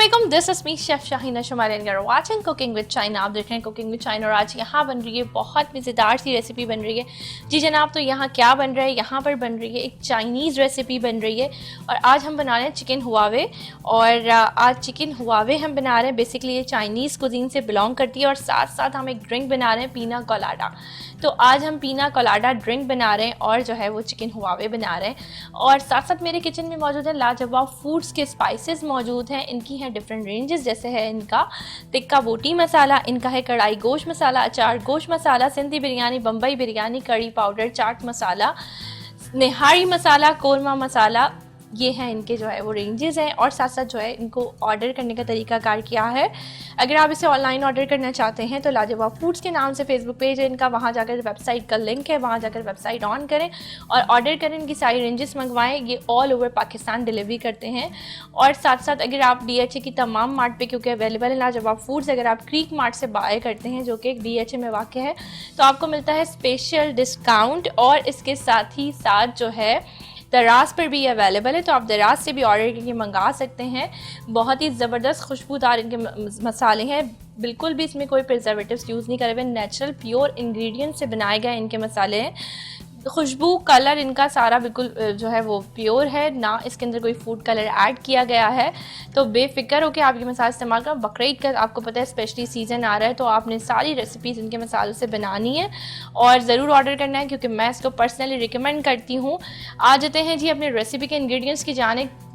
अस्सलामुअलैकुम, this is me chef Shaheena Shumari and you are watching cooking with China. आप देख रहे हैं कुकिंग विद चाइना और आज यहाँ बन रही है बहुत मज़ेदार सी रेसिपी बन रही है। जी जनाब, तो यहाँ क्या बन रहा है? यहाँ पर बन रही है एक चाइनीज़ रेसिपी बन रही है और आज हम बना रहे हैं चिकन हुआवे। और आज चिकन हुआवे हम बना रहे हैं। बेसिकली ये चाइनीज़ कुजीन से बिलोंग करती है और साथ साथ हम एक ड्रिंक बना रहे हैं, पीना कोलाडा। तो आज हम पीना कोलाडा ड्रिंक बना रहे हैं और जो है वो चिकन हुआवे बना रहे हैं। और साथ साथ मेरे किचन में मौजूद है लाजवाब फूड्स के स्पाइसेस मौजूद हैं। इनकी हैं डिफरेंट रेंजेस, जैसे है इनका टिक्का बोटी मसाला, इनका है कढ़ाई गोश्त मसाला, अचार गोश्त मसाला, सिंधी बिरयानी, बम्बई बिरयानी, कड़ी पाउडर, चाट मसाला, निहारी मसाला, कोरमा मसाला। ये हैं इनके जो है वो रेंजेस हैं। और साथ साथ जो है इनको ऑर्डर करने का तरीकाकार क्या है, अगर आप इसे ऑनलाइन ऑर्डर करना चाहते हैं तो लाजवाब फूड्स के नाम से फेसबुक पेज है इनका, वहाँ जाकर वेबसाइट का लिंक है, वहाँ जाकर वेबसाइट ऑन करें और ऑर्डर करें। इनकी सारी रेंजेस मंगवाएं। ये ऑल ओवर पाकिस्तान डिलीवरी करते हैं। और साथ साथ अगर आप DHA की तमाम मार्ट पे, क्योंकि अवेलेबल है लाजवाब फूड्स, अगर आप क्रीक मार्ट से बाय करते हैं जो कि एक DHA में वाक़ है, तो आपको मिलता है स्पेशल डिस्काउंट। और इसके साथ ही साथ जो है दराज पर भी अवेलेबल है, तो आप दराज से भी ऑर्डर करके मंगा सकते हैं। बहुत ही ज़बरदस्त खुशबूदार इनके मसाले हैं, बिल्कुल भी इसमें कोई प्रिजर्वेटिव्स यूज़ नहीं करे हुए, नेचुरल प्योर इंग्रेडिएंट से बनाए गए इनके मसाले हैं। खुशबू कलर इनका सारा बिल्कुल जो है वो प्योर है, ना इसके अंदर कोई फूड कलर ऐड किया गया है। तो बेफिक्र होकर आप ये मसाला इस्तेमाल करें। बकरीद का आपको पता है स्पेशली सीज़न आ रहा है, तो आपने सारी रेसिपीज़ इनके मसालों से बनानी है और ज़रूर ऑर्डर करना है, क्योंकि मैं इसको पर्सनली रिकमेंड करती हूँ। आ जाते हैं जी अपने रेसिपी के इंग्रेडिएंट्स की जानिब।